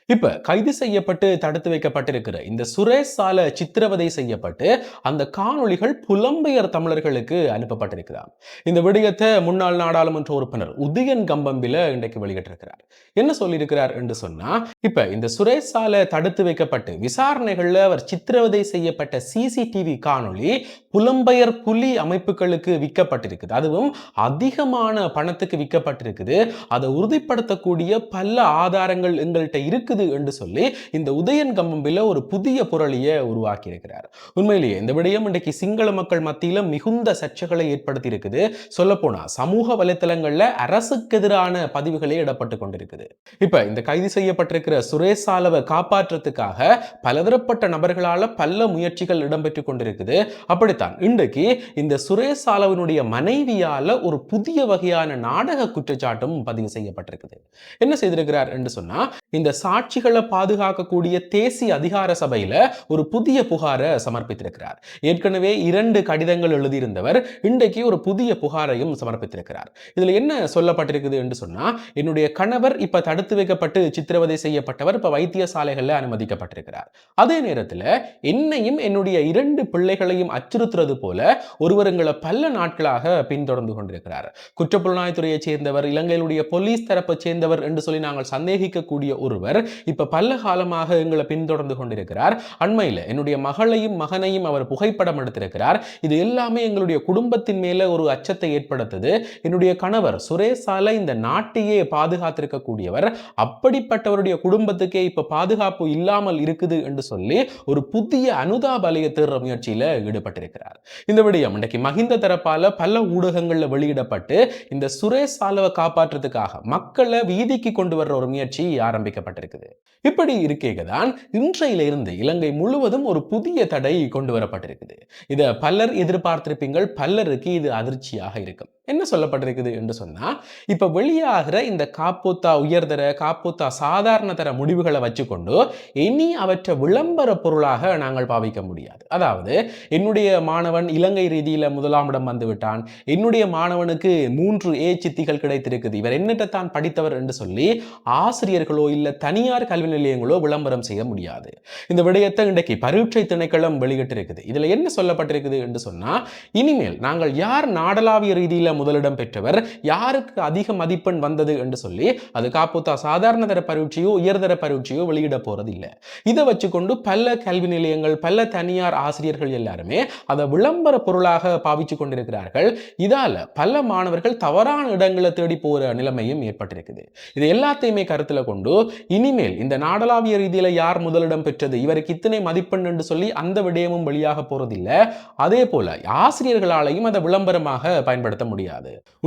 இப்ப கைது செய்யப்பட்டு தடுத்து வைக்கப்பட்டிருக்கிற இந்த சுரேஷ் சால சித்திரவதை செய்யப்பட்டு அந்த காணொளிகள் புலம்பெயர் தமிழர்களுக்கு அனுப்பப்பட்டிருக்கிறார். இந்த விடயத்தை முன்னாள் நாடாளுமன்ற உறுப்பினர் உதயன் கம்பம்பில இன்றைக்கு வெளியிட்டிருக்கிறார். என்ன சொல்லியிருக்கிறார் என்று சொன்னா, இப்ப இந்த சுரேஷ் சால தடுத்து வைக்கப்பட்டு விசாரணைகள்ல அவர் சித்திரவதை செய்யப்பட்ட சிசிடிவி காணொளி புலம்பெயர் புலி அமைப்புகளுக்கு விற்கப்பட்டிருக்குது. அதுவும் அதிகமான பணத்துக்கு விற்கப்பட்டிருக்குது. அதை உறுதிப்படுத்தக்கூடிய பல ஆதாரங்கள் எங்கள்கிட்ட இருக்குது என்று சொல்லி இந்த உதயன் கம்பம்பில ஒரு புதிய புரளியை உருவாக்கி இருக்கிறார். உண்மையிலேயே இந்த விடயம் இன்றைக்கு சிங்கள மக்கள் மத்தியில மிகுந்த சர்ச்சைகளை ஏற்படுத்தி இருக்குது. சொல்ல போனா சமூக வலைத்தளங்கள்ல அரசுக்கு எதிரான பதிவுகளே இடப்பட்டு கொண்டிருக்குது. இப்ப இந்த கைது செய்யப்பட்டிருக்கிற சுரேஷ் சாலவை காப்பாற்றுறதுக்காக பலதரப்பட்ட நபர்களால பல முயற்சிகள் இடம்பெற்றுக் கொண்டிருக்குது. அப்படித்தான் இன்றைக்கு இந்த சுரேஷ் சாலவனுடைய மனைவியால ஒரு புதிய வகையான நாடக குற்றச்சாட்டும் பதிவு செய்யப்பட்டிருக்குது. என்ன செய்திருக்கிறார் என்று சொன்னா, இந்த சாட்சிகளை பாதுகாக்கக்கூடிய தேசிய அதிகார சபையில ஒரு புதிய புகாரை சமர்ப்பித்திருக்கிறார். ஏற்கனவே 2 கடிதங்கள் எழுதியிருந்தவர் இன்றைக்கு ஒரு புதிய புகாரையும் சமர்ப்பித்திருக்கிறார். இதுல என்ன சொல்லப்பட்டிருக்குது என்று சொன்னா, என்னுடைய கணவர் இப்ப தடுத்து வைக்கப்பட்டு சித்திரவதை செய்யப்பட்டவர் இப்ப வைத்தியசாலைகள்ல அனுமதிக்கப்பட்டிருக்கிறார். அதே நேரத்தில் என்னையும் என்னுடைய 2 பிள்ளைகளையும் அச்சுறுத்துறது போல ஒருவர் எங்களை பல நாட்களாக பின்தொடர்ந்து கொண்டிருக்கிறார். குற்றப்புலனாய்வுத்துறையைச் சேர்ந்தவர், இலங்கையிலுடைய போலீஸ் தரப்பை சேர்ந்தவர் என்று சொல்லி நாங்கள் சந்தேகிக்கக்கூடிய ஒருவர் இப்ப பல காலமாக எங்களை பின்தொடர்ந்து கொண்டிருக்கிறார். அண்மையில் என்னுடைய மகளையும் மகனையும் அவர் புகைப்படம் எடுத்திருக்கிறார். இது எல்லாமே எங்களுடைய குடும்பத்தின் மேல ஒரு அச்சத்தை ஏற்படுத்துது. என்னுடைய கணவர் சுரேஷ் சால இந்த நாட்டையே பாதுகாத்திருக்கக்கூடியவர், அப்படிப்பட்டவருடைய குடும்பத்துக்கே இப்ப பாதுகாப்பு இல்லாமல் இருக்குது என்று சொல்லி ஒரு புதிய அனுதாபலையை தேடுற முயற்சியில ஈடுபட்டிருக்கிறார். இந்த விடயம் இன்றைக்கு மஹிந்த தரப்பால பல ஊடகங்கள்ல வெளியிடப்பட்டு இந்த சுரேஷ் சாலவை காப்பாற்றுறதுக்காக மக்களை வீதிக்கு கொண்டு வர்ற ஒரு முயற்சி ஆரம்பிக்கப்பட்டிருக்குது. இப்படி இருக்கேதான் இன்றையிலிருந்து இலங்கை முழுவதும் ஒரு புதிய தடை கொண்டு வரப்பட்டிருக்குது. இதை பலர் எதிர்பார்த்திருப்பீங்கள், பலருக்கு இது அதிர்ச்சியாக இருக்கும். என்ன சொல்லப்பட்டிருக்குது என்று சொன்னா, இப்ப வெளியாகிற இந்த காப்போத்தா உயர்தர காப்போத்தா சாதாரண தர முடிவுகளை வச்சுக்கொண்டு இனி அவற்றை விளம்பர பொருளாக நாங்கள் பாவிக்க முடியாது. அதாவது என்னுடைய மாணவன் இலங்கை ரீதியில 1ஆம் இடம் வந்து விட்டான், என்னுடைய மாணவனுக்கு 3 ஏ சித்திகள் கிடைத்திருக்குது, இவர் என்னட்ட தான் படித்தவர் என்று சொல்லி ஆசிரியர்களோ இல்ல தனியார் கல்வி நிலையங்களோ விளம்பரம் செய்ய முடியாது. இந்த விடயத்தை இன்றைக்கு பரீட்சை திணைக்களம் வெளியிட்டிருக்குது. இதுல என்ன சொல்லப்பட்டிருக்குது என்று சொன்னா, இனிமேல் நாங்கள் யார் நாடளாவிய ரீதியில முதலிடம் பெற்றவர், யாருக்கு அதிக மதிப்பெண் வந்தது என்று சொல்லி அது காப்போத்தா சாதாரண தர பரீட்சையோ உயர்தர பரீட்சையோ வெளியிட போறது இல்லை. இதை வச்சுக்கொண்டு பல கல்வி நிலையங்கள் பல தனியார் ஆசிரியர்கள் எல்லாருமே அதை விளம்பர பொருளாக பாவிச்சு கொண்டிருக்கிறார்கள். இதால பல மாணவர்கள் தவறான இடங்களை தேடி போற நிலைமையும் ஏற்பட்டிருக்குது. இது எல்லாத்தையுமே கருத்துல கொண்டு இனிமேல் இந்த நாடளாவிய ரீதியில யார் முதலிடம் பெற்றது, இவருக்கு இத்தனை மதிப்பெண் என்று சொல்லி அந்த விடயமும் வெளியாக போறதில்லை. அதே போல ஆசிரியர்களாலையும் அதை விளம்பரமாக பயன்படுத்த முடியாது.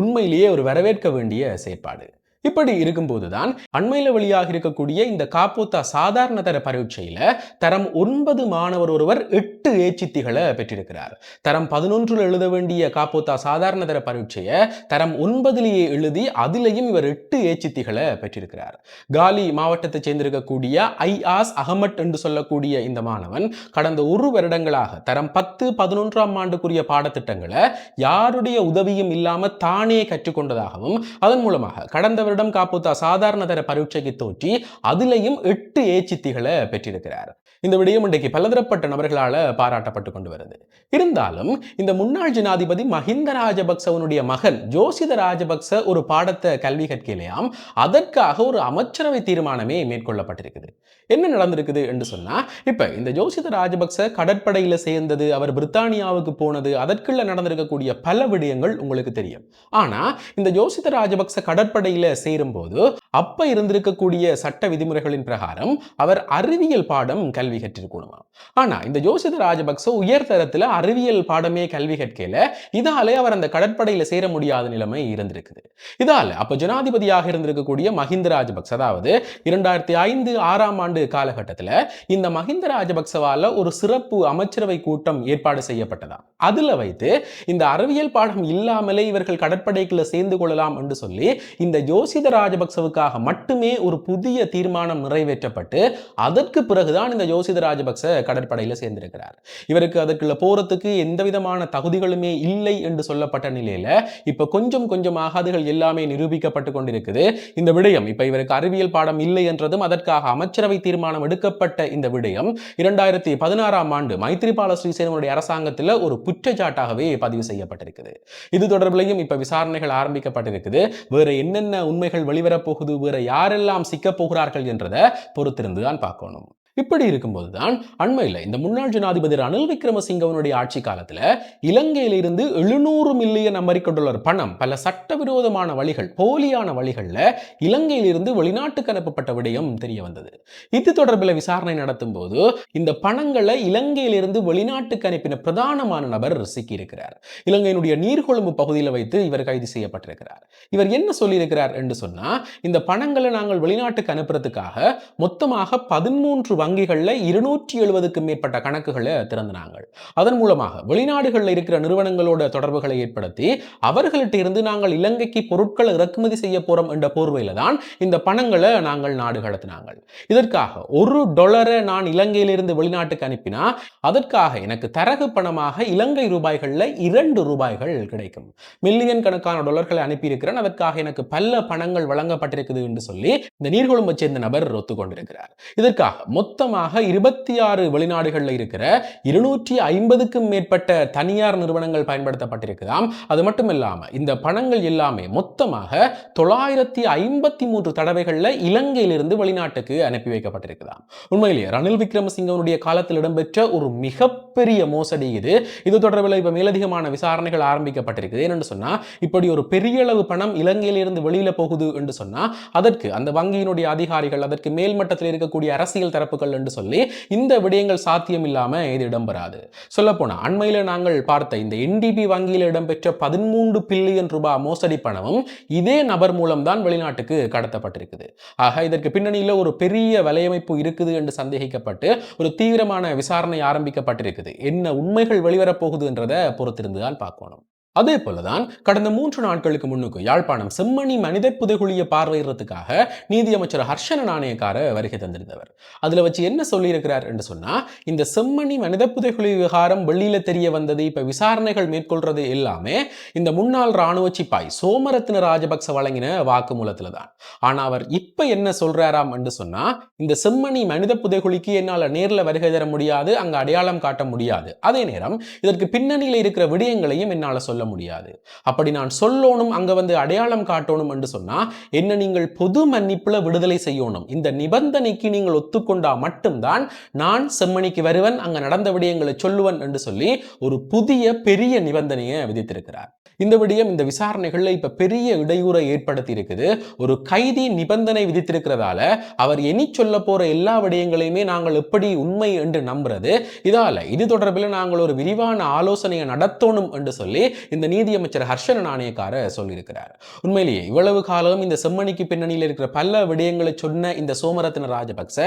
உண்மையிலேயே ஒரு வரவேற்க வேண்டிய செயற்பாடு. இப்படி இருக்கும்போதுதான் அண்மையில வெளியாக இருக்கக்கூடிய இந்த காப்போத்தா சாதாரண தர பரீட்சையில தரம் 9 மாணவர் ஒருவர் 8 ஏச்சித்திகளை பெற்றிருக்கிறார். தரம் 11 எழுத வேண்டிய காப்போத்தா சாதாரண தர பரீட்சையை தரம் 9 எழுதி அதிலையும் இவர் 8 ஏச்சித்திகளை பெற்றிருக்கிறார். காலி மாவட்டத்தை சேர்ந்திருக்கக்கூடிய ஐஆஸ் அகமட் என்று சொல்லக்கூடிய இந்த மாணவன் கடந்த 1 வருடங்களாக தரம் 10 11ஆம் ஆண்டுக்குரிய பாடத்திட்டங்களை யாருடைய உதவியும் இல்லாம தானே கற்றுக்கொண்டதாகவும் அதன் மூலமாக கடந்த வருடம் காப்போத்தா சாதாரண தர பரீட்சைக்கு தோற்றி அதிலையும் 8 ஏச்சித்திகளை பெற்றிருக்கிறார். இந்த விடயம் இன்றைக்கு பலதரப்பட்ட நபர்களால பாராட்டப்பட்டு கொண்டு வருது. இருந்தாலும் இந்த முன்னாள் ஜனாதிபதி மஹிந்த ராஜபக்சவனுடைய மகன் ஜோசித ராஜபக்ச ஒரு பாடத்தை கல்வி கற்கலையாம், அதற்காக ஒரு அமைச்சரவை தீர்மானமே மேற்கொள்ளப்பட்டிருக்குது. என்ன நடந்திருக்குது என்று சொன்னா, இப்ப இந்த ஜோசித ராஜபக்ச கடற்படையில சேர்ந்தது, அவர் பிரித்தானியாவுக்கு போனது, அதற்குள்ள நடந்திருக்கக்கூடிய பல விடயங்கள் உங்களுக்கு தெரியும். ஆனா இந்த ஜோசித ராஜபக்ச கடற்படையில சேரும் போது அப்ப இருந்திருக்கக்கூடிய சட்ட விதிமுறைகளின் பிரகாரம் அவர் அறிவியல் பாடம் கல்வி கற்றிருக்கணுமா. ஆனா இந்த ஜோசித ராஜபக்ச உயர்தரத்துல அறிவியல் பாடமே கல்வி கற்கல, இதாலே அவர் அந்த கடற்படையில சேர முடியாத நிலைமை இருந்திருக்குது. இதால அப்ப ஜனாதிபதியாக இருந்திருக்கக்கூடிய மஹிந்த ராஜபக்ச, அதாவது 2005-6ஆம் ஆண்டு காலகட்டத்தில் இந்த மஹிந்த ராஜபக்சவால ஒரு சிறப்பு அமைச்சரவை கூட்டம் ஏற்பாடு செய்யப்பட்டதா. அதுல வைத்து இந்த அறிவியல் பாடம் இல்லாமலே இவர்கள் கடற்படைக்குள்ள சேர்ந்து கொள்ளலாம் என்று சொல்லி இந்த ஜோசித யோசித ராஜபக்சவுக்காக மட்டுமே ஒரு புதிய தீர்மானம் நிறைவேற்றப்பட்டு அதற்கு பிறகுதான் இந்த யோசித ராஜபக்ச கடற்படையில் சேர்ந்திருக்கிறார். இவருக்கு அதுக்குள்ள போறதுக்கு எந்த விதமான தகுதிகளுமே இல்லை என்று சொல்லப்பட்ட நிலையில இப்ப கொஞ்சம் கொஞ்சமாக அதுகள் எல்லாமே நிரூபிக்கப்பட்டு கொண்டிருக்குது. இந்த விடயம் இப்ப இவருக்கு அறிவியல் பாடம் இல்லை என்றதும் அதற்காக அமைச்சரவை தீர்மானம் எடுக்கப்பட்ட இந்த விடயம் 2016ஆம் ஆண்டு மைத்ரிபால ஸ்ரீசேனனுடைய அரசாங்கத்தில் ஒரு குற்றச்சாட்டாகவே பதிவு செய்யப்பட்டிருக்குது. இது தொடர்பிலையும் இப்ப விசாரணைகள் ஆரம்பிக்கப்பட்டிருக்குது. வேற என்னென்ன உண்மைகள் வெளிவரப் போகுது, வேற யாரெல்லாம் சிக்கப் போகிறார்கள் என்றதை பொறுத்திருந்து தான் பார்க்கணும். இப்படி இருக்கும்போதுதான் அண்மையில் இந்த முன்னாள் ஜனாதிபதி ரணில் விக்ரமசிங்கவனுடைய ஆட்சி காலத்தில் இலங்கையிலிருந்து 700 மில்லியன் அமெரிக்க டாலர் பணம் பல சட்டவிரோதமான வழிகள், போலியான வழிகளில் இலங்கையிலிருந்து வெளிநாட்டுக்கு அனுப்பப்பட்ட விடயம் தெரிய வந்தது. இது தொடர்பில் விசாரணை நடத்தும் போது இந்த பணங்களை இலங்கையிலிருந்து வெளிநாட்டுக்கு அனுப்பின பிரதானமான நபர் சிக்கியிருக்கிறார். இலங்கையினுடைய நீர்கொழும்பு பகுதியில் வைத்து இவர் கைது செய்யப்பட்டிருக்கிறார். இவர் என்ன சொல்லியிருக்கிறார் என்று சொன்னா, இந்த பணங்களை நாங்கள் வெளிநாட்டுக்கு அனுப்புறதுக்காக மொத்தமாக 13 வங்கிகளில் 270க்கும் மேற்பட்ட கணக்குகளை திறந்தாங்க. அதன் மூலமாக வெளிநாடுகளில் இருக்கிற நிறுவனங்களோட தொடர்புகளை ஏற்படுத்தி அவர்கள்ட்ட இருந்து நாங்கள் இலங்கைக்கு பொருட்களை இறக்குமதி செய்ய போறோம் என்ற போர்வையில தான் இந்த பணங்களை நாங்கள் நாடு கடத்தினாங்க. இதற்காக $1 நான் இலங்கையிலிருந்து வெளிநாட்டுக்கு அனுப்பினா அதற்காக எனக்கு தரகு பணமாக இலங்கை ரூபாய்களில் $2 கிடைக்கும். மில்லியன் கணக்கான டாலர்களை அனுப்பியிருக்கிறேன், அதற்காக எனக்கு பல பணங்கள் வழங்கப்பட்டிருக்குது என்று சொல்லி இந்த நீர்கொழும்பை சேர்ந்த நபர் ஒத்துக்கொண்டிருக்கிறார். இதற்காக மொத்தமாக 26 வெளிநாடுகளில் இருக்கிற 250க்கும் மேற்பட்ட தனியார் நிறுவனங்கள் பயன்படுத்தப்பட்டிருக்குதாம். அது மட்டும் இல்லாமல் இந்த பணங்கள் எல்லாமே மொத்தமாக 953 தடவைகளில் இலங்கையிலிருந்து வெளிநாட்டுக்கு அனுப்பி வைக்கப்பட்டிருக்குதாம். உண்மையிலேயே ரணில் விக்ரமசிங்கவனுடைய காலத்தில் இடம்பெற்ற ஒரு மிகப்பெரிய மோசடி இது. இது தொடர்பில் இப்ப மேலதிகமான விசாரணைகள் ஆரம்பிக்கப்பட்டிருக்குது. என்னென்னு சொன்னா, இப்படி ஒரு பெரிய அளவு பணம் இலங்கையிலிருந்து வெளியில போகுது என்று சொன்னா அதற்கு அந்த வங்கியினுடைய அதிகாரிகள், அதற்கு மேல்மட்டத்தில் இருக்கக்கூடிய அரசியல் தரப்புகள் என்று சொல்லி இந்த விடயங்கள் சாத்தியம் இல்லாம இது இடம்பெறாது. சொல்லப்போனா அண்மையில நாங்கள் பார்த்த இந்த NDB வங்கியில் இடம்பெற்ற 13 பில்லியன் ரூபாய் மோசடி பணமும் இதே நபர் மூலம் தான் வெளிநாட்டுக்கு கடத்தப்பட்டிருக்குது. ஆக இதற்கு பின்னணியில் ஒரு பெரிய வலையமைப்பு இருக்குது என்று சந்தேகிக்கப்பட்டு ஒரு தீவிரமான விசாரணை ஆரம்பிக்கப்பட்டிருக்குது. என்ன உண்மைகள் வெளிவரப் போகுது என்றதை பொறுத்திருந்துதான் பார்க்கணும். அதே போலதான் கடந்த 3 நாட்களுக்கு முன்னுக்கு யாழ்ப்பாணம் செம்மணி மனித புதைகுழியை பார்வையிடுறதுக்காக நீதியமைச்சர் ஹர்ஷன நாணயக்கார வருகை தந்திருந்தவர். அதுல வச்சு என்ன சொல்லியிருக்கிறார் என்று சொன்னா, இந்த செம்மணி மனித புதைகுழி விவகாரம் வெளியில தெரிய வந்தது, இப்ப விசாரணைகள் மேற்கொள்றது எல்லாமே இந்த முன்னாள் ராணுவ சிப்பாய் சோமரத்ன ராஜபக்ச வழங்கின வாக்குமூலத்துல தான். ஆனா அவர் இப்ப என்ன சொல்றாராம் என்று சொன்னா, இந்த செம்மணி மனித புதைகுழிக்கு என்னால நேர்ல வருகை தர முடியாது, அங்க அடையாளம் காட்ட முடியாது, அதே நேரம் இதற்கு பின்னணியில் இருக்கிற விடயங்களையும் என்னால சொல்ல முடியாது. அப்படி நான் சொல்லணும், அங்க வந்து அடையாளம் காட்டணும் என்று சொன்னா என்ன நீங்கள் பொது மன்னிப்புல விடுதலை செய்யணும். இந்த நிபந்தனைக்கு நீங்கள் ஒத்துக்கொண்டா மட்டும்தான் நான் செம்மணிக்கு வருவன், அங்க நடந்த விடயங்களை சொல்லுவன் என்று சொல்லி ஒரு புதிய பெரிய நிபந்தனையை விதித்திருக்கிறார். இந்த விடயம் இந்த விசாரணைகள்ல இப்ப பெரிய இடையூறை ஏற்படுத்தி இருக்குது. ஒரு கைதி நிபந்தனை விதித்திருக்கிறதால அவர் எண்ணி சொல்ல போற எல்லா விடயங்களையுமே நாங்கள் எப்படி உண்மை என்று நம்புறது, இதால இது தொடர்பில் நாங்கள் ஒரு விரிவான ஆலோசனையை நடத்தணும் என்று சொல்லி இந்த நீதியமைச்சர் ஹர்ஷன நாணயக்கார சொல்லியிருக்கிறார். உண்மையிலேயே இவ்வளவு காலம் இந்த செம்மணிக்கு பின்னணியில் இருக்கிற பல விடயங்களை சொன்ன இந்த சோமரத்ன ராஜபக்ச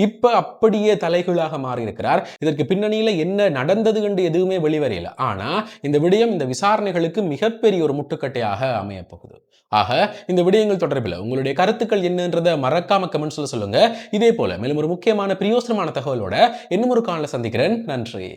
இப்ப அப்படியே தலைகீழாக மாறி இருக்கிறார். இதற்கு பின்னணியில என்ன நடந்தது என்று எதுவுமே வெளிவரையில. ஆனா இந்த விடயம் இந்த விசாரணைகளுக்கு மிகப்பெரிய ஒரு முட்டுக்கட்டையாக அமைய போகுது. ஆக இந்த விடயங்கள் தொடர்பில் உங்களுடைய கருத்துக்கள் என்னன்றதை மறக்காம கமெண்ட்ஸ்ல சொல்லுங்க. இதே போல மேலும் ஒரு முக்கியமான பிரயோசனமான தகவலோட இன்னும் ஒரு காணொளியில் சந்திக்கிறேன். நன்றி.